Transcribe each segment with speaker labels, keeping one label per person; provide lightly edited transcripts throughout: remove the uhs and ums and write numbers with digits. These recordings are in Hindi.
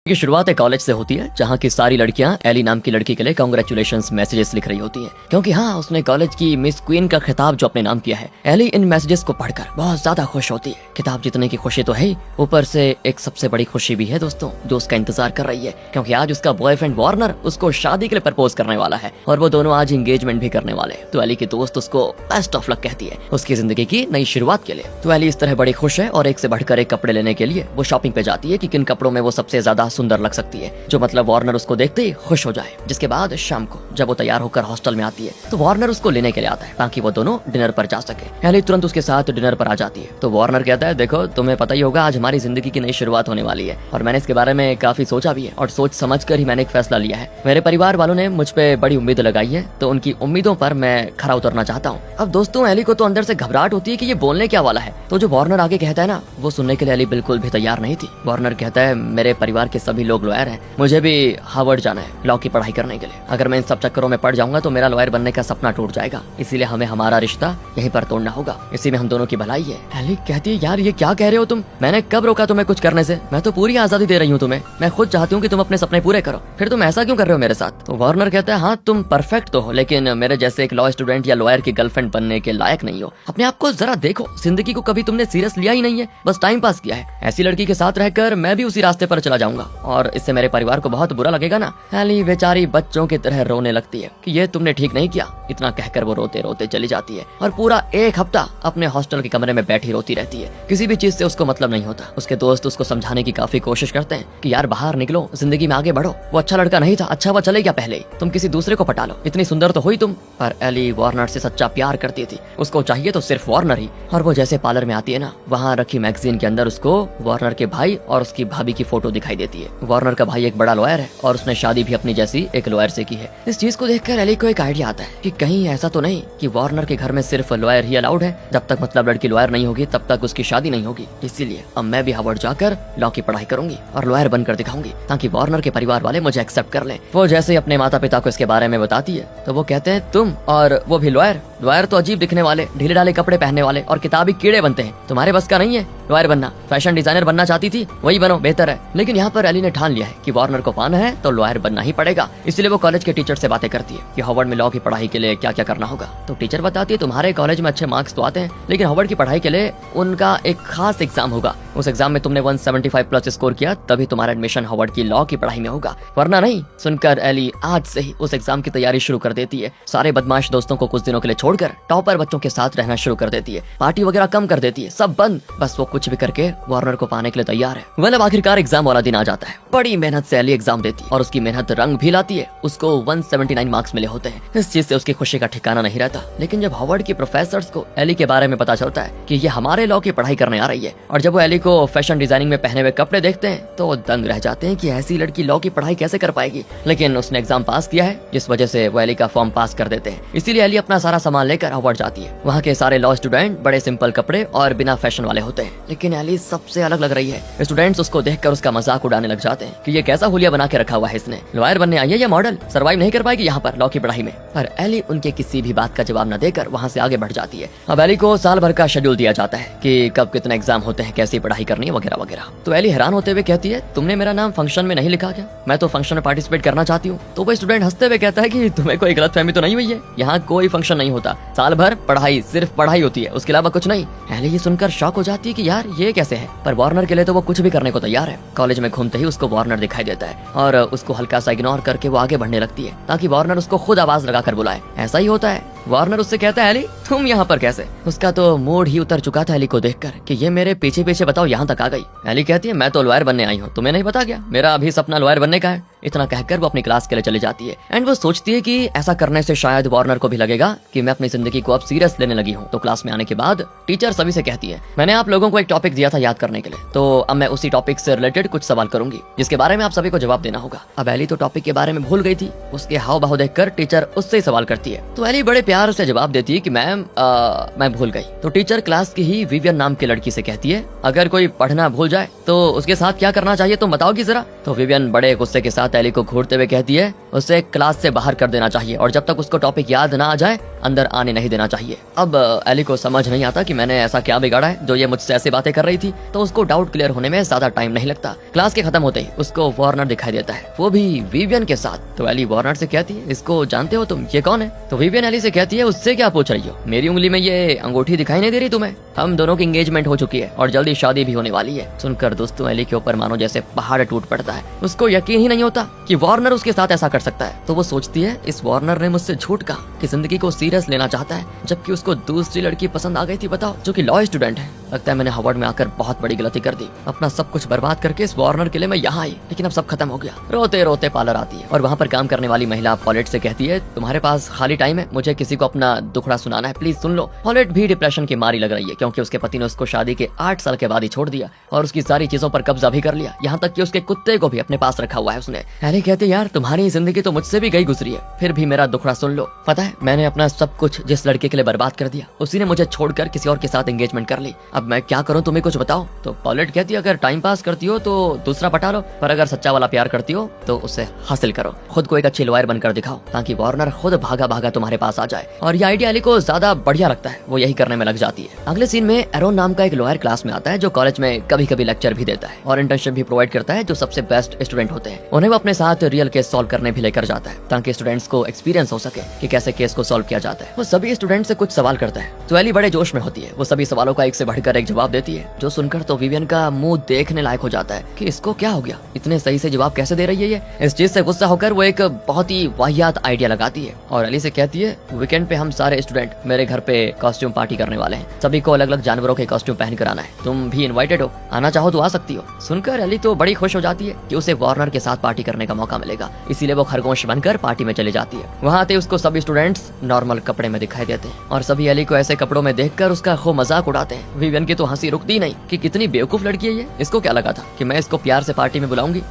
Speaker 1: ये शुरुआत एक कॉलेज से होती है जहाँ की सारी लड़कियां एली नाम की लड़की के लिए कांग्रेचुलेशंस मैसेजेस लिख रही होती हैं, क्योंकि हाँ उसने कॉलेज की मिस क्वीन का खिताब जो अपने नाम किया है। एली इन मैसेजेस को पढ़कर बहुत ज्यादा खुश होती है। किताब जीतने की खुशी तो है ही, ऊपर से एक सबसे बड़ी खुशी भी है दोस्तों जो उसका इंतजार कर रही है, क्योंकि आज उसका बॉयफ्रेंड वार्नर उसको शादी के लिए प्रपोज करने वाला है और वो दोनों आज एंगेजमेंट भी करने वाले। तो एली की दोस्त उसको बेस्ट ऑफ लक कहती है उसकी जिंदगी की नई शुरुआत के लिए। तो एली इस तरह बड़ी खुश है और एक से बढ़कर एक कपड़े लेने के लिए वो शॉपिंग पे जाती है कि किन कपड़ों में वो सबसे ज्यादा सुंदर लग सकती है, जो मतलब वार्नर उसको देखते ही खुश हो जाए। जिसके बाद शाम को जब वो तैयार होकर हॉस्टल में आती है तो वार्नर उसको लेने के लिए आता है ताकि वो दोनों डिनर पर जा सके। एली तुरंत उसके साथ डिनर पर आ जाती है। तो वार्नर कहता है देखो तुम्हें पता ही होगा आज हमारी जिंदगी की नई शुरुआत होने वाली है और मैंने इसके बारे में काफी सोचा भी है और सोच समझ कर ही मैंने एक फैसला लिया है। मेरे परिवार वालों ने मुझ पे बड़ी उम्मीद लगाई है तो उनकी उम्मीदों पर मैं खरा उतरना चाहता हूँ। अब दोस्तों एली को तो अंदर से घबराहट होती है कि ये बोलने क्या वाला है। तो जो वार्नर आगे कहता है ना वो सुनने के लिए एली बिल्कुल भी तैयार नहीं थी। वार्नर कहता है मेरे परिवार के सभी लोग लॉयर हैं, मुझे भी हार्वर्ड जाना है लॉ की पढ़ाई करने के लिए। अगर मैं इन सब चक्करों में पड़ जाऊंगा तो मेरा लॉयर बनने का सपना टूट जाएगा, इसीलिए हमें हमारा रिश्ता यहीं पर तोड़ना होगा, इसी में हम दोनों की भलाई है। एली कहती है यार ये क्या कह रहे हो तुम, मैंने कब रोका तुम्हें कुछ करने से, मैं तो पूरी आजादी दे रही हूँ तुम्हें, मैं खुद चाहती हूँ कि तुम अपने सपने पूरे करो, फिर तुम ऐसा क्यों कर रहे हो मेरे साथ। तो वार्नर कहता है हाँ तुम परफेक्ट तो हो लेकिन मेरे जैसे एक लॉ स्टूडेंट या लॉयर की गर्लफ्रेंड बनने के लायक नहीं हो। अपने आप को जरा देखो, जिंदगी को कभी तुमने सीरियस लिया ही नहीं है, बस टाइम पास किया है। ऐसी लड़की के साथ रहकर मैं भी उसी रास्ते पर चला जाऊंगा और इससे मेरे परिवार को बहुत बुरा लगेगा ना। एली बेचारी बच्चों की तरह रोने लगती है कि ये तुमने ठीक नहीं किया। इतना कहकर वो रोते रोते चली जाती है और पूरा एक हफ्ता अपने हॉस्टल के कमरे में बैठी रोती रहती है। किसी भी चीज से उसको मतलब नहीं होता। उसके दोस्त उसको समझाने की काफी कोशिश करते हैं कि यार बाहर निकलो, जिंदगी में आगे बढ़ो, वो अच्छा लड़का नहीं था, अच्छा वो चले गया पहले ही, तुम किसी दूसरे को पटा लो, इतनी सुंदर तो हुई तुम। पर एली वार्नर से सच्चा प्यार करती थी, उसको चाहिए तो सिर्फ वार्नर ही। और वो जैसे पार्लर में आती है ना, वहाँ रखी मैगजीन के अंदर उसको वार्नर के भाई और उसकी भाभी की फोटो दिखाई देती है। वार्नर का भाई एक बड़ा लॉयर है और उसने शादी भी अपनी जैसी एक लॉयर से की है। इस चीज को देखकर एली को एक आइडिया आता है कि कहीं ऐसा तो नहीं कि वार्नर के घर में सिर्फ लॉयर ही अलाउड है, जब तक मतलब लड़की लॉयर नहीं होगी तब तक उसकी शादी नहीं होगी। इसीलिए अब मैं भी हार्वर्ड जाकर लॉ की पढ़ाई करूंगी और लॉयर बनकर दिखाऊंगी ताकि वार्नर के परिवार वाले मुझे एक्सेप्ट कर लें। वो जैसे ही अपने माता पिता को इसके बारे में बताती है तो वो कहते हैं तुम और वो भी लॉयर, लॉयर तो अजीब दिखने वाले, ढीले ढाले कपड़े पहनने वाले और किताबी कीड़े बनते हैं, तुम्हारे बस का नहीं है लॉयर बनना। फैशन डिजाइनर बनना चाहती थी, वही बनो, बेहतर है। लेकिन यहाँ पर एली ने ठान लिया है कि वार्नर को पाना है तो लॉयर बनना ही पड़ेगा। इसलिए वो कॉलेज के टीचर से बातें करती है कि हार्वर्ड में लॉ की पढ़ाई के लिए क्या क्या करना होगा। तो टीचर बताती है तुम्हारे कॉलेज में अच्छे मार्क्स तो आते हैं लेकिन हार्वर्ड की पढ़ाई के लिए उनका एक खास एग्जाम होगा, उस एग्जाम में तुमने 175 प्लस स्कोर किया तभी तुम्हारा एडमिशन हार्वर्ड की लॉ की पढ़ाई में होगा, वरना नहीं। सुनकर एली आज से ही उस एग्जाम की तैयारी शुरू कर देती है। सारे बदमाश दोस्तों को कुछ दिनों के लिए छोड़कर टॉपर बच्चों के साथ रहना शुरू कर देती है। पार्टी वगैरह कम कर देती है, सब बंद, बस वो कुछ भी करके वार्नर को पाने के लिए तैयार है। मतलब आखिरकार एग्जाम वाला दिन आ जाता है। बड़ी मेहनत से एली एग्जाम देती है और उसकी मेहनत रंग भी लाती है। उसको 179 मार्क्स मिले होते हैं। इस चीज से उसकी खुशी का ठिकाना नहीं रहता। लेकिन जब हार्वर्ड के प्रोफेसर्स को एली के बारे में पता चलता है कि ये हमारे लॉ की पढ़ाई करने आ रही है और जब वो एली को फैशन डिजाइनिंग में पहने हुए कपड़े देखते हैं तो वो दंग रह जाते हैं कि ऐसी लड़की लॉ की पढ़ाई कैसे कर पाएगी। लेकिन उसने एग्जाम पास किया है जिस वजह से वो एली का फॉर्म पास कर देते हैं। इसीलिए एली अपना सारा सामान लेकर हार्वर्ड जाती है। वहाँ के सारे लॉ स्टूडेंट बड़े सिंपल कपड़े और बिना फैशन वाले होते हैं, लेकिन एली सबसे अलग लग रही है। स्टूडेंट्स उसको देखकर उसका मजाक उड़ाने लग जाते हैं कि ये कैसा हुलिया बना के रखा हुआ है इसने, लॉयर बनने आई है या मॉडल, सर्वाइव नहीं कर पाएगी यहाँ पर लॉ की पढ़ाई में। पर एली उनके किसी भी बात का जवाब न देकर वहाँ से आगे बढ़ जाती है। अब एली को साल भर का शेड्यूल दिया जाता है कि कब कितने एग्जाम होते हैं, कैसी पढ़ाई करनी है वगैरह वगैरह। तो एली हैरान होते हुए कहती है तुमने मेरा नाम फंक्शन में नहीं लिखा क्या, मैं तो फंक्शन में पार्टिसिपेट करना चाहती हूँ। तो वो स्टूडेंट हंसते हुए कहता है कि तुम्हें कोई गलतफहमी तो नहीं हुई है, यहाँ कोई फंक्शन नहीं होता, साल भर पढ़ाई, सिर्फ पढ़ाई होती है, उसके अलावा कुछ नहीं। एली ये सुनकर शॉक हो जाती है कि यार ये कैसे है। पर वार्नर के लिए तो वो कुछ भी करने को तैयार है। कॉलेज में घूमते ही उसको वार्नर दिखाई देता है और उसको हल्का सा इग्नोर करके वो आगे बढ़ने लगती है ताकि वार्नर उसको खुद आवाज लगाकर बुलाए। ऐसा ही होता है। वार्नर उससे कहता है एली तुम यहाँ पर कैसे। उसका तो मूड ही उतर चुका था एली को देखकर कि ये मेरे पीछे पीछे बताओ यहाँ तक आ गई। एली कहती है मैं तो लॉयर बनने आई हूँ, तुम्हें नहीं पता क्या, मेरा अभी सपना लॉयर बनने का है। इतना कहकर वो अपनी क्लास के लिए चली जाती है एंड वो सोचती है कि ऐसा करने से शायद वार्नर को भी लगेगा कि मैं अपनी जिंदगी को अब सीरियस लेने लगी हूँ। तो क्लास में आने के बाद टीचर सभी से कहती है मैंने आप लोगों को एक टॉपिक दिया था याद करने के लिए, तो अब मैं उसी टॉपिक से रिलेटेड कुछ सवाल करूंगी जिसके बारे में आप सभी को जवाब देना होगा। अब एली तो टॉपिक के बारे में भूल गई थी। उसके हाव भाव देखकर टीचर उससे सवाल करती है तो एली बड़े प्यार से जवाब देती है कि मैम मैं भूल गई। तो टीचर क्लास की ही विवियन नाम की लड़की से कहती है अगर कोई पढ़ना भूल जाए तो उसके साथ क्या करना चाहिए तुम बताओगी जरा। तो विवियन बड़े गुस्से के साथ एली को घूरते हुए कहती है उसे क्लास से बाहर कर देना चाहिए और जब तक उसको टॉपिक याद ना आ जाए अंदर आने नहीं देना चाहिए। अब एली को समझ नहीं आता कि मैंने ऐसा क्या बिगाड़ा है जो ये मुझसे ऐसी बातें कर रही थी, तो उसको डाउट क्लियर होने में ज्यादा टाइम नहीं लगता। क्लास के खत्म होते ही उसको वार्नर दिखाई देता है, वो भी विवियन के साथ। तो एली वार्नर से कहती है, इसको जानते हो तुम, ये कौन है? तो विवियन एली से कहती है, उससे क्या पूछ रही हो, मेरी उंगली में ये अंगूठी दिखाई नहीं दे रही तुम्हें? हम दोनों की एंगेजमेंट हो चुकी है और जल्दी शादी भी होने वाली है। सुनकर दोस्तों एली के ऊपर मानो जैसे पहाड़ टूट पड़ता है। उसको यकीन ही नहीं होता कि वार्नर उसके साथ ऐसा कर सकता है। तो वो सोचती है, इस वार्नर ने मुझसे झूठ कहा कि जिंदगी को सीरियस लेना चाहता है, जबकि उसको दूसरी लड़की पसंद आ गई थी, बताओ, जो कि लॉ स्टूडेंट है। लगता है मैंने हार्वर्ड में आकर बहुत बड़ी गलती कर दी, अपना सब कुछ बर्बाद करके इस वार्नर के लिए मैं यहाँ आई, लेकिन अब सब खत्म हो गया। रोते रोते पार्लर आती है और वहाँ पर काम करने वाली महिला पॉलेट से कहती है, तुम्हारे पास खाली टाइम है, मुझे किसी को अपना दुखड़ा सुनाना है, प्लीज सुन लो। पॉलेट भी डिप्रेशन की मारी लग रही है क्योंकि उसके पति ने उसको शादी के 8 साल के बाद ही छोड़ दिया और उसकी सारी चीजों पर कब्जा भी कर लिया, यहाँ तक कि उसके कुत्ते को भी अपने पास रखा हुआ है उसने। एली कहती, यार तुम्हारी जिंदगी तो मुझसे भी गई गुजरी है, फिर भी मेरा दुखड़ा सुन लो। पता है मैंने अपना सब कुछ जिस लड़के के लिए बर्बाद कर दिया, उसी ने मुझे छोड़कर किसी और के साथ एंगेजमेंट कर ली। अब मैं क्या करूं, तुम्हें कुछ बताओ। तो पॉलेट कहती है, अगर टाइम पास करती हो तो दूसरा पटा लो, पर अगर सच्चा वाला प्यार करती हो तो उसे हासिल करो। खुद को एक अच्छी लॉयर बनकर दिखाओ ताकि वार्नर खुद भागा भागा तुम्हारे पास आ जाए। और ये आइडिया एली को ज्यादा बढ़िया लगता है, वो यही करने में लग जाती है। अगले सीन में एरोन नाम का एक लॉयर क्लास में आता है जो कॉलेज में कभी कभी लेक्चर भी देता है और इंटर्नशिप भी प्रोवाइड करता है जो सबसे बेस्ट स्टूडेंट होते हैं। उन्हें वो अपने साथ रियल केस सॉल्व करने भी लेकर जाता है ताकि स्टूडेंट्स को एक्सपीरियंस हो सके कि कैसे केस को सॉल्व किया जाता है। वो सभी स्टूडेंट से कुछ सवाल करता है तो एली बड़े जोश में होती है। वो सभी सवालों का एक से बढ़कर एक जवाब देती है, जो सुनकर तो विवियन का मुंह देखने लायक हो जाता है कि इसको क्या हो गया, इतने सही से जवाब कैसे दे रही है ये। इस चीज से गुस्सा होकर वो एक बहुत ही वाहियात आइडिया लगाती है और एली से कहती है, वीकेंड पे हम सारे स्टूडेंट मेरे घर पे कॉस्ट्यूम पार्टी करने वाले हैं, सभी को अलग अलग जानवरों के कॉस्ट्यूम पहन कर आना है, तुम भी इनवाइटेड हो, आना चाहो तो आ सकती हो। सुनकर एली तो बड़ी खुश हो जाती है कि उसे वार्नर के साथ पार्टी करने का मौका मिलेगा, इसीलिए वो खरगोश बनकर पार्टी में चली जाती है। वहाँ आते उसको सभी स्टूडेंट्स नॉर्मल कपड़े में दिखाई देते हैं और सभी एली को ऐसे कपड़ों में देखकर उसका खूब मजाक उड़ाते हैं। विवियन की तो हंसी रुकती नहीं कि कितनी बेवकूफ लड़की है ये, इसको क्या लगा था कि मैं इसको प्यार से पार्टी में बुलाऊंगी,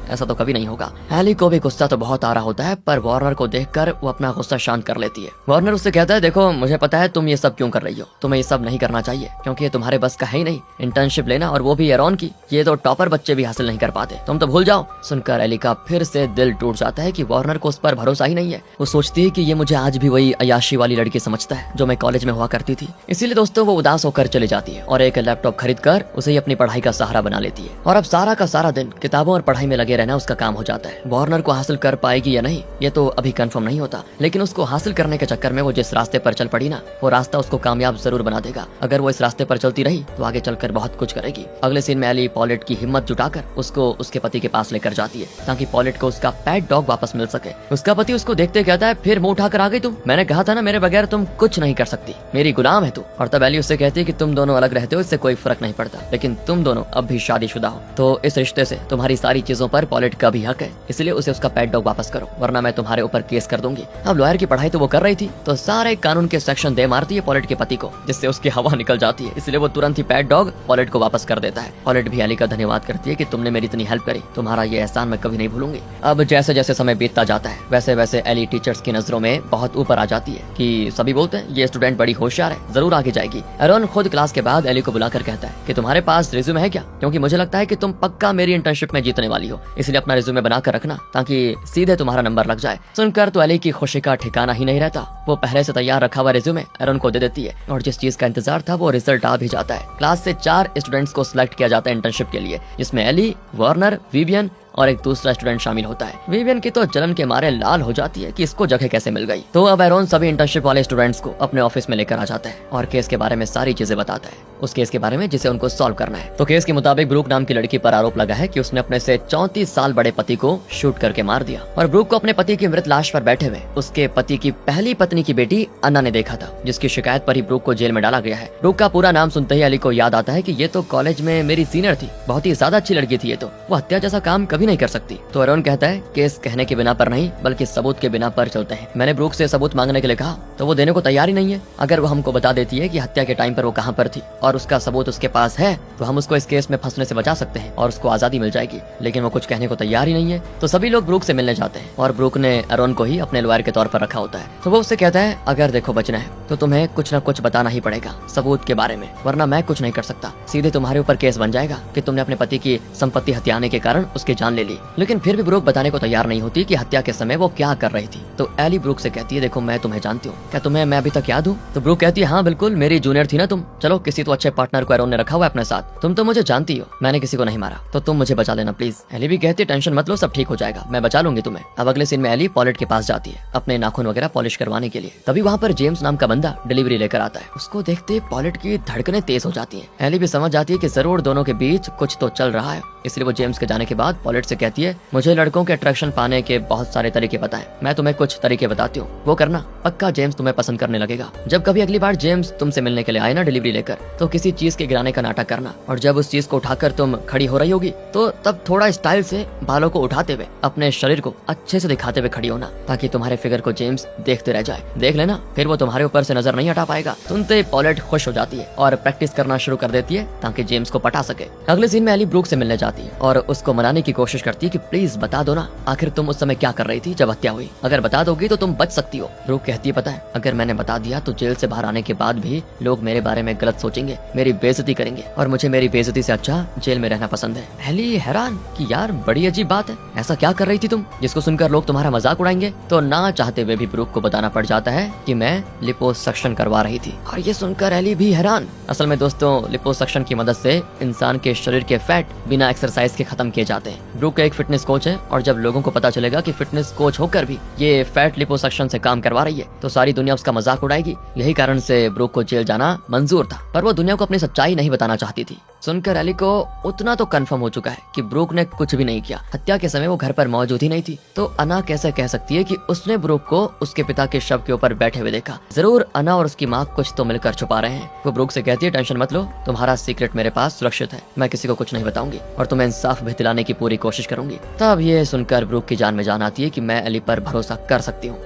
Speaker 1: ऐसा तो कभी नहीं होगा। एली को भी गुस्सा तो बहुत आ रहा होता है, पर वार्नर को देखकर वो अपना गुस्सा शांत कर लेती है। वार्नर उससे कहता है, देखो मुझे पता है तुम ये सब क्यों कर रही हो, तुम्हें ये सब नहीं करना चाहिए क्योंकि ये तुम्हारे बस का है ही नहीं। इंटर्नशिप लेना और वो भी एरोन की, ये तो टॉपर बच्चे भी हासिल नहीं कर पाते, तुम तो भूल जाओ। सुनकर एली का फिर से दिल टूट जाता है कि वार्नर को उस पर भरोसा ही नहीं है। वो सोचती है कि ये मुझे आज भी वही अयाशी वाली लड़की समझता है जो मैं कॉलेज में हुआ करती थी। इसीलिए दोस्तों वो उदास होकर चली जाती है और एक लैपटॉप खरीद कर उसे ही अपनी पढ़ाई का सहारा बना लेती है। और अब सारा का सारा दिन किताबों और पढ़ाई में लगे रहना उसका काम हो जाता है। वार्नर को हासिल कर पाएगी या नहीं ये तो अभी कंफर्म नहीं होता, लेकिन उसको हासिल करने के चक्कर में वो जिस रास्ते पर चल पड़ी ना, वो रास्ता उसको कामयाब जरूर बना देगा। अगर वो इस रास्ते पर चलती रही तो आगे चलकर बहुत कुछ करेगी। अगले सीन में एली पॉलेट की हिम्मत जुटाकर उसको उसके पति के पास लेकर जाती है ताकि पॉलेट को उसका पेट डॉग वापस मिल सके। उसका पति उसको देखते कहता है, फिर मुंह उठाकर आ गई तुम, मैंने कहा था ना मेरे बगैर तुम कुछ नहीं कर सकती, मेरी गुलाम है तू। और तब एली उससे कहती है कि तुम दोनों अलग रहते हो इससे कोई फर्क नहीं पड़ता, लेकिन तुम दोनों अब भी शादीशुदा हो, तो इस रिश्ते से तुम्हारी सारी चीजों पर पॉलेट का भी हक है, इसलिए उसे उसका पेट डॉग वापस करो वरना मैं तुम्हारे ऊपर केस कर दूंगी। अब लॉयर की पढ़ाई तो वो कर रही थी तो सारे कानून के सेक्शन दे मारती है पॉलेट के पति को, जिससे उसकी हवा निकल जाती है। इसलिए वो तुरंत ही पेट डॉग पॉलेट को वापस कर देता है। पॉलेट भी एली का धन्यवाद करती है कि तुमने मेरी इतनी हेल्प करी, तुम्हारा ये एहसान मैं कभी नहीं भूलूंगी। अब जैसे जैसे समय बीतता जाता है वैसे वैसे एली टीचर्स की नजरों में बहुत ऊपर आ जाती है कि सभी बोलते हैं ये स्टूडेंट बड़ी होशियार है, जरूर आगे जाएगी। एरोन खुद क्लास के बाद एली को बुलाकर कहता है कि तुम्हारे पास रिज्यूमे है क्या, क्योंकि मुझे लगता है कि तुम पक्का मेरी इंटर्नशिप में जीतने वाली हो, इसलिए अपना रिज्यूमे बनाकर रखना ताकि सीधे तुम्हारा नंबर लग जाए। सुनकर तो एली की खुशी का ठिकाना ही नहीं रहता। वो पहले से तैयार रखा हुआ रिज्यूमे एरोन को दे देती है और जिस चीज का इंतजार था वो रिजल्ट आ भी जाता है। क्लास से 4 स्टूडेंट्स को सिलेक्ट किया जाता है इंटर्नशिप के लिए, जिसमें एली, वार्नर, विवियन और एक दूसरा स्टूडेंट शामिल होता है। विवियन की तो जलन के मारे लाल हो जाती है कि इसको जगह कैसे मिल गई। तो अब एरोन सभी इंटर्नशिप वाले स्टूडेंट्स को अपने ऑफिस में लेकर आ जाता है और केस के बारे में सारी चीजें बताता है, उस केस के बारे में जिसे उनको सॉल्व करना है। तो केस के मुताबिक ब्रूक नाम की लड़की पर आरोप लगा है कि उसने अपने से 34 साल बड़े पति को शूट करके मार दिया और ब्रूक को अपने पति की मृत लाश पर बैठे हुए उसके पति की पहली पत्नी की बेटी अन्ना ने देखा था, जिसकी शिकायत पर ही ब्रूक को जेल में डाला गया है। ब्रूक का पूरा नाम सुनते ही एली को याद आता है कि ये तो कॉलेज में मेरी सीनियर थी, बहुत ही ज्यादा अच्छी लड़की थी, ये तो वो हत्या जैसा काम कभी नहीं कर सकती। तो एरोन कहता है केस कहने के बिना पर नहीं बल्कि सबूत के बिना पर चलते हैं। मैंने ब्रूक से सबूत मांगने के लिए कहा तो वो देने को तैयार ही नहीं है। अगर वो हमको बता देती है कि हत्या के टाइम पर वो कहाँ पर थी और उसका सबूत उसके पास है तो हम उसको इस केस में फंसने से बचा सकते हैं और उसको आजादी मिल जाएगी, लेकिन वो कुछ कहने को तैयार ही नहीं है। तो सभी लोग ब्रूक से मिलने जाते हैं और ब्रूक ने एरोन को ही अपने लॉयर के तौर पर रखा होता है। तो वो उससे कहता है अगर देखो बचना है तो तुम्हें कुछ न कुछ बताना ही पड़ेगा सबूत के बारे में, वरना मैं कुछ नहीं कर सकता। सीधे तुम्हारे ऊपर केस बन जाएगा कि तुमने अपने पति की संपत्ति हथियाने के कारण उसकी जान ले ली। लेकिन फिर भी ब्रूक बताने को तैयार नहीं होती कि हत्या के समय वो क्या कर रही थी। तो एली ब्रूक से कहती है, देखो मैं तुम्हें जानती हूँ, क्या तुम्हें मैं अभी तक याद हूँ? तो ब्रूक कहती है, हाँ बिल्कुल, मेरी जूनियर थी ना तुम। चलो किसी तो अच्छे पार्टनर को एरोन ने रखा हुआ है अपने साथ, तुम तो मुझे जानती हो, मैंने किसी को नहीं मारा, तो तुम मुझे बचा लेना प्लीज। एली भी कहती है, टेंशन मत लो, सब ठीक हो जाएगा, मैं बचा लूंगी तुम्हें। अब अगले सीन में एली पॉलेट के पास जाती है अपने नाखून वगैरह पॉलिश करवाने के लिए। तभी वहाँ पर जेम्स नाम का बंदा डिलीवरी लेकर आता है। उसको देखते पॉलेट की धड़कनें तेज हो जाती हैं। एली भी समझ जाती है कि जरूर दोनों के बीच कुछ तो चल रहा है, इसलिए वो जेम्स के जाने के बाद पॉलेट से कहती है, मुझे लड़कों के अट्रैक्शन पाने के बहुत सारे तरीके पता है, मैं तुम्हें कुछ तरीके बताती हूँ, वो करना, पक्का जेम्स तुम्हें पसंद करने लगेगा। जब कभी अगली बार जेम्स तुमसे मिलने के लिए आए ना डिलीवरी लेकर, तो किसी चीज के गिराने का नाटक करना, और जब उस चीज को उठाकर तुम खड़ी हो रही होगी तो तब थोड़ा स्टाइल से बालों को उठाते हुए अपने शरीर को अच्छे से दिखाते हुए खड़ी होना, ताकि तुम्हारे फिगर को जेम्स देखते रह जाए। देख लेना, फिर वो तुम्हारे ऊपर से नजर नहीं हटा पाएगा। सुनते पॉलेट खुश हो जाती है और प्रैक्टिस करना शुरू कर देती है ताकि जेम्स को पटा सके। अगले सीन में एली ब्रूक से मिलने जाती है और उसको मनाने की कोशिश करती है कि प्लीज बता दो ना, आखिर तुम उस समय क्या कर रही थी जब हत्या हुई, अगर बता दोगी तो तुम बच सकती हो। ब्रूक कहती है, पता है, अगर मैंने बता दिया तो जेल से बाहर आने के बाद भी लोग मेरे बारे में गलत सोचेंगे, मेरी बेइज्जती करेंगे, और मुझे मेरी बेइज्जती से अच्छा जेल में रहना पसंद है। एली हैरान कि यार बड़ी अजीब बात है, ऐसा क्या कर रही थी तुम जिसको सुनकर लोग तुम्हारा मजाक उड़ाएंगे? तो ना चाहते हुए भी ब्रूक को बताना पड़ जाता है कि मैं लिपोसक्शन करवा रही थी। और ये सुनकर एली भी हैरान। असल में दोस्तों, लिपोसक्शन की मदद से इंसान के शरीर के फैट बिना एक्सरसाइज के खत्म किए जाते हैं। ब्रूक एक फिटनेस कोच है, और जब लोगों को पता चलेगा कि फिटनेस कोच होकर भी ये फैट लिपोसक्शन से काम करवा रही है तो सारी दुनिया उसका मजाक उड़ाएगी। यही कारण से ब्रूक को जेल जाना मंजूर था, पर वो दुनिया को अपनी सच्चाई नहीं बताना चाहती थी। सुनकर एली को उतना तो कंफर्म हो चुका है कि ब्रूक ने कुछ भी नहीं किया। हत्या के समय वो घर पर मौजूद ही नहीं थी, तो अना कैसे कह सकती है कि उसने ब्रूक को उसके पिता के शव के ऊपर बैठे हुए देखा? जरूर अना और उसकी माँ कुछ तो मिलकर छुपा रहे हैं। वो ब्रूक से कहती है, टेंशन मत लो, तुम्हारा सीक्रेट मेरे पास सुरक्षित है, मैं किसी को कुछ नहीं बताऊंगी और तुम्हें इंसाफ भी दिलाने की पूरी कोशिश करूंगी। तब ये सुनकर ब्रूक की जान में जान आती है कि मैं एली पर भरोसा कर सकती हूँ।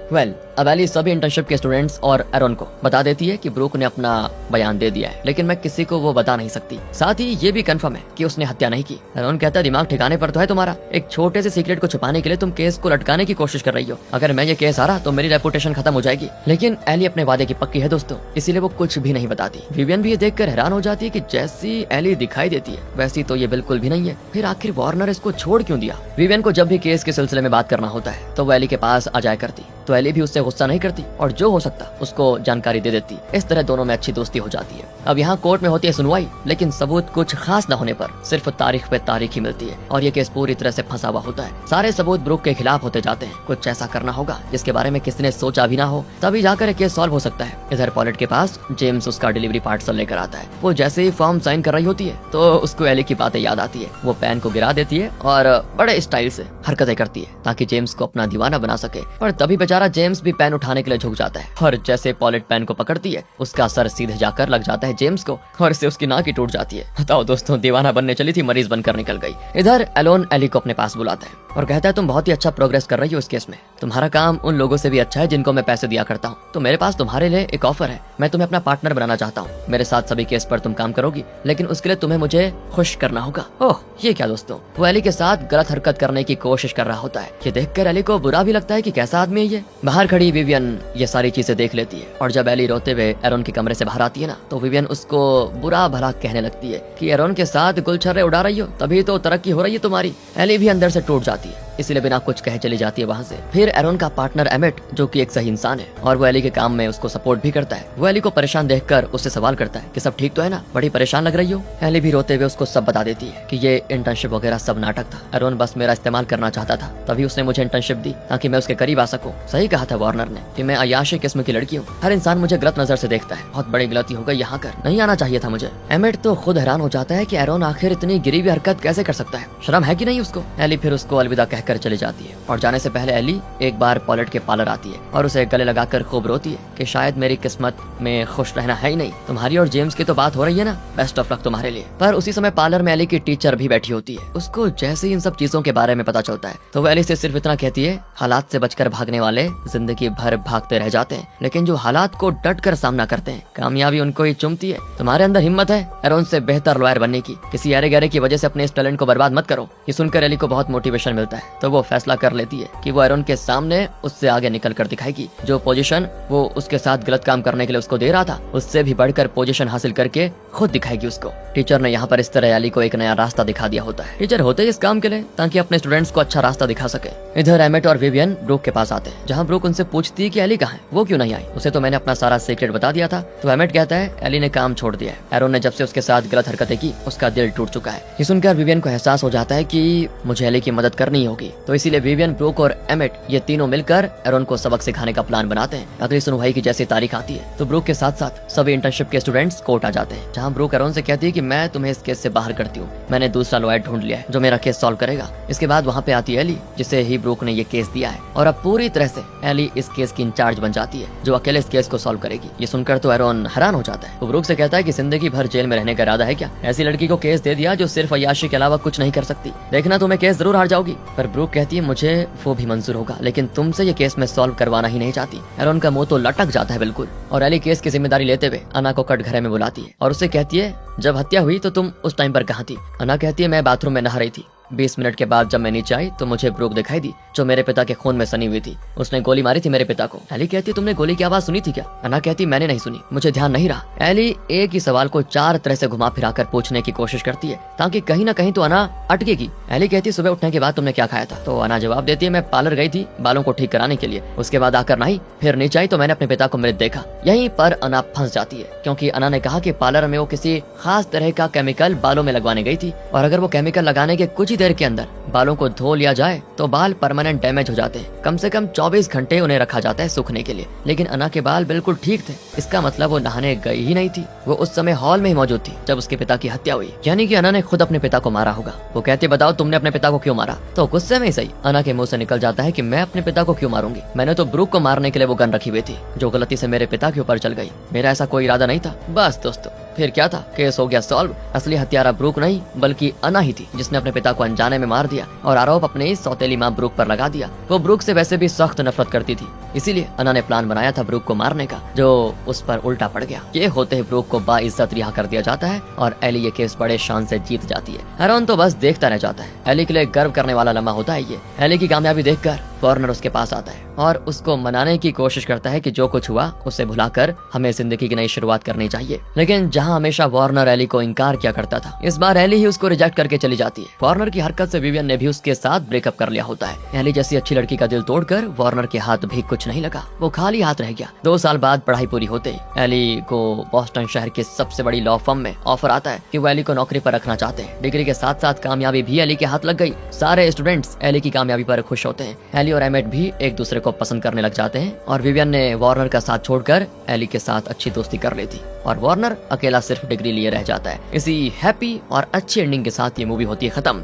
Speaker 1: अब एली सभी इंटर्नशिप के स्टूडेंट्स और एरोन को बता देती है कि ब्रूक ने अपना बयान दे दिया है, लेकिन मैं किसी को वो बता नहीं सकती। साथ ही ये भी कंफर्म है कि उसने हत्या नहीं की। एरोन कहता है, दिमाग ठिकाने पर तो है तुम्हारा, एक छोटे से सीक्रेट को छुपाने के लिए तुम केस को लटकाने की कोशिश कर रही हो। अगर मैं ये केस हारा तो मेरी रेपुटेशन खत्म हो जाएगी। लेकिन एली अपने वादे की पक्की है दोस्तों, इसीलिए वो कुछ भी नहीं बताती। विवियन भी ये देखकर हैरान हो जाती है कि जैसी एली दिखाई देती है वैसी तो ये बिल्कुल भी नहीं है। फिर आखिर वार्नर इसको छोड़ क्यों दिया? विवियन को जब भी केस के सिलसिले में बात करना होता है तो वो एली के पास आ जाया करती, तो एली भी उससे गुस्सा नहीं करती और जो हो सकता उसको जानकारी दे देती। इस तरह दोनों में अच्छी दोस्ती हो जाती है। अब यहाँ कोर्ट में होती है सुनवाई, लेकिन सबूत कुछ खास न होने पर सिर्फ तारीख पे तारीख ही मिलती है और ये केस पूरी तरह से फंसा हुआ होता है। सारे सबूत ब्रूक के खिलाफ होते जाते हैं। कुछ ऐसा करना होगा जिसके बारे में किसी ने सोचा भी ना हो, तभी जाकर केस सॉल्व हो सकता है। इधर पॉलेट के पास जेम्स उसका डिलीवरी पार्सल लेकर आता है। वो जैसे ही फॉर्म साइन कर रही होती है तो उसको एली की बातें याद आती है। वो पेन को गिरा देती है और बड़े स्टाइल से हरकतें करती है ताकि जेम्स को अपना दीवाना बना सके। पर तभी बेचारा जेम्स भी पेन उठाने के लिए झुक जाता है और जैसे पॉलेट पेन को पकड़ती है उसका सर सीधे जाकर लग जाता है जेम्स को और इससे उसकी नाक ही टूट जाती है। बताओ दोस्तों, दीवाना बनने चली थी, मरीज बनकर निकल गई। इधर एलोन एली को अपने पास बुलाता है और कहता है, तुम बहुत ही अच्छा प्रोग्रेस कर रही हो इस केस में, तुम्हारा काम उन लोगों से भी अच्छा है जिनको मैं पैसे दिया करता हूँ। तो मेरे पास तुम्हारे लिए एक ऑफर है, मैं तुम्हें अपना पार्टनर बनाना चाहता हूँ। मेरे साथ सभी केस पर तुम काम करोगी, लेकिन उसके लिए तुम्हें मुझे खुश करना होगा। ओह, ये क्या दोस्तों, वो एली के साथ गलत हरकत करने की कोशिश कर रहा होता है। ये देखकर एली को बुरा भी लगता है कि कैसा आदमी है ये। बाहर खड़ी विवियन ये सारी चीजें देख लेती है और जब एली रोते हुए एरोन के कमरे से बाहर आती है ना, तो विवियन उसको बुरा भला कहने लगती है कि एरोन के साथ गुलछर्रे उड़ा रही हो, तभी तो तरक्की हो रही है तुम्हारी। एली भी अंदर से टूट जाती है, इसलिए बिना कुछ कहे चली जाती है वहाँ से। फिर एरोन का पार्टनर एमेट, जो कि एक सही इंसान है और वो एली के काम में उसको सपोर्ट भी करता है, वो एली को परेशान देखकर उससे सवाल करता है कि सब ठीक तो है ना, बड़ी परेशान लग रही हो। एली भी रोते हुए उसको सब बता देती है कि ये इंटर्नशिप वगैरह सब नाटक था, एरोन बस मेरा इस्तेमाल करना चाहता था, तभी उसने मुझे इंटर्नशिप दी ताकि मैं उसके करीब आ सकूं। सही कहा था वार्नर ने कि मैं अयाशी किस्म की लड़की हूँ, हर इंसान मुझे गलत नजर से देखता है, बहुत बड़ी गलती हो गई यहाँ कर, नहीं आना चाहिए था मुझे। एमेट तो खुद हैरान हो जाता है कि एरोन आखिर इतनी गिरी हुई हरकत कैसे कर सकता है, शर्म है कि नहीं उसको। एली फिर उसको अलविदा कहकर चली जाती है और जाने से पहले एली एक बार पॉलेट के पार्लर आती है और उसे गले लगाकर खूब रोती है कि शायद मेरी किस्मत में खुश रहना है ही नहीं, तुम्हारी और जेम्स की तो बात हो रही है ना, बेस्ट ऑफ लक तुम्हारे लिए। पर उसी समय पार्लर में एली की टीचर भी बैठी होती है। उसको जैसे ही इन सब चीजों के बारे में पता चलता है तो वो एली से सिर्फ इतना कहती है, हालात से बचकर भागने वाले वाले जिंदगी भर भागते रह जाते हैं, लेकिन जो हालात को डट कर सामना करते हैं, कामयाबी उनको ही चुमती है। तुम्हारे अंदर हिम्मत है एरोन से बेहतर लॉयर बनने की, किसी अरे गहरे की वजह से अपने इस टैलेंट को बर्बाद मत करो। ये सुनकर एली को बहुत मोटिवेशन मिलता है, तो वो फैसला कर लेती है कि वो एरोन के सामने उससे आगे निकल कर दिखाएगी। जो पोजीशन वो उसके साथ गलत काम करने के लिए उसको दे रहा था, उससे भी बढ़कर पोजीशन हासिल करके खुद दिखाएगी उसको। टीचर ने यहाँ पर इस तरह एली को एक नया रास्ता दिखा दिया होता है। टीचर होते इस काम के लिए ताकि अपने स्टूडेंट्स को अच्छा रास्ता दिखा सके। इधर एमेट और विवियन ब्रूक के पास आते हैं, जहाँ ब्रूक उनसे पूछती है कि एली कहाँ है, वो क्यों नहीं आई, उसे तो मैंने अपना सारा सीक्रेट बता दिया था। तो एमेट कहता है एली ने काम छोड़ दिया है, एरोन ने जब से उसके साथ गलत हरकतें की उसका दिल टूट चुका है। ये सुनकर विवियन को एहसास हो जाता है कि मुझे एली की मदद करनी होगी, तो इसीलिए विवियन, ब्रूक और एमेट ये तीनों मिलकर एरोन को सबक सिखाने का प्लान बनाते हैं। अगली सुनवाई की जैसी तारीख आती है तो ब्रूक के साथ साथ सभी इंटर्नशिप के स्टूडेंट्स कोर्ट आ जाते हैं, जहाँ ब्रूक एरोन से कहती है कि मैं तुम्हें इस केस से बाहर करती हूँ, मैंने दूसरा लॉयर ढूंढ लिया है जो मेरा केस सॉल्व करेगा। इसके बाद वहाँ पे आती है एली, जिसे ही ब्रूक ने ये केस दिया है, और अब पूरी तरह से एली इस केस की इंचार्ज बन जाती है, जो अकेले इस केस को सॉल्व करेगी। ये सुनकर तो एरोन हैरान हो जाता है। वो ब्रूक से कहता है कि जिंदगी भर जेल में रहने का इरादा है क्या, ऐसी लड़की को केस दे दिया जो सिर्फ अय्याशी के अलावा कुछ नहीं कर सकती, देखना तुम्हें केस जरूर हार जाओगी। पर ब्रूक कहती है मुझे वो भी मंजूर होगा, लेकिन तुमसे ये केस मैं सॉल्व करवाना ही नहीं चाहती। एरोन का मुंह तो लटक जाता है बिल्कुल, और एली केस की जिम्मेदारी लेते हुए अना को कटघरे में बुलाती है और उससे कहती है जब हत्या हुई तो तुम उस टाइम पर कहाँ थी। अना कहती है मैं बाथरूम में नहा रही थी। 20 मिनट के बाद जब मैं नीचे आई तो मुझे ब्रूक दिखाई दी, जो मेरे पिता के खून में सनी हुई थी। उसने गोली मारी थी मेरे पिता को। एली कहती तुमने गोली की आवाज सुनी थी क्या? अना कहती मैंने नहीं सुनी, मुझे ध्यान नहीं रहा। एली एक ही सवाल को 4 तरह से घुमा फिरा कर पूछने की कोशिश करती है ताकि कहीं ना कहीं तो अना अटकेगी। एली कहती सुबह उठने के बाद तुमने क्या खाया था? तो अना जवाब देती है मैं पार्लर गई थी बालों को ठीक कराने के लिए, उसके बाद आकर नहाई, फिर नीचे आई तो मैंने अपने पिता को मृत देखा। यहीं पर अना फंस जाती है, क्योंकि अना ने कहा कि पार्लर में वो किसी खास तरह का केमिकल बालों में लगवाने गई थी, और अगर वो केमिकल लगाने के कुछ ही देर के अंदर बालों को धो लिया जाए तो बाल परमानेंट डैमेज हो जाते हैं। कम से कम 24 घंटे उन्हें रखा जाता है सूखने के लिए। लेकिन अना के बाल बिल्कुल ठीक थे, इसका मतलब वो नहाने गई ही नहीं थी, वो उस समय हॉल में ही मौजूद थी जब उसके पिता की हत्या हुई, यानी कि अना ने खुद अपने पिता को मारा होगा। वो कहते बताओ तुमने अपने पिता को क्यों मारा? तो गुस्से में ही सही अना के मुंह से निकल जाता है कि मैं अपने पिता को क्यों मारूंगी, मैंने तो ब्रूक को मारने के लिए वो गन रखी हुई थी जो गलती से मेरे पिता के ऊपर चल गई, मेरा ऐसा कोई इरादा नहीं था। बस दोस्तों फिर क्या था, केस हो गया सॉल्व। असली हत्यारा ब्रूक नहीं बल्कि अना ही थी, जिसने अपने पिता को अनजाने में मार दिया और आरोप अपने सौतेली माँ ब्रूक पर लगा दिया। वो ब्रूक से वैसे भी सख्त नफरत करती थी, इसीलिए अना ने प्लान बनाया था ब्रूक को मारने का, जो उस पर उल्टा पड़ गया। ये होते ही ब्रूक को बाइज्जत रिहा कर दिया जाता है और एली ये केस बड़े शान से जीत जाती है। एरोन तो बस देखता रह जाता है। एली के लिए गर्व करने वाला लम्हा होता है ये। एली की कामयाबी देखकर वार्नर उसके पास आता है और उसको मनाने की कोशिश करता है कि जो कुछ हुआ उसे भुलाकर हमें जिंदगी की नई शुरुआत करनी चाहिए। लेकिन जहां हमेशा वार्नर एली को इनकार किया करता था, इस बार एली ही उसको रिजेक्ट करके चली जाती है। वार्नर की हरकत से विवियन ने भी उसके साथ ब्रेकअप कर लिया होता है। एली जैसी अच्छी लड़की का दिल तोड़कर वार्नर के हाथ भी कुछ नहीं लगा, वो खाली हाथ रह गया। 2 साल बाद पढ़ाई पूरी होते ही एली को बोस्टन शहर के सबसे बड़ी लॉ फर्म में ऑफर आता है कि वो एली को नौकरी पर रखना चाहते हैं। डिग्री के साथ साथ कामयाबी भी एली के हाथ लग गई। सारे स्टूडेंट्स एली की कामयाबी पर खुश होते हैं। एली और एमेट भी एक दूसरे को पसंद करने लग जाते हैं और विवियन ने वार्नर का साथ छोड़कर एली के साथ अच्छी दोस्ती कर लेती और वार्नर अकेला सिर्फ डिग्री लिए रह जाता है। इसी हैप्पी और अच्छी एंडिंग के साथ ये मूवी होती है खत्म।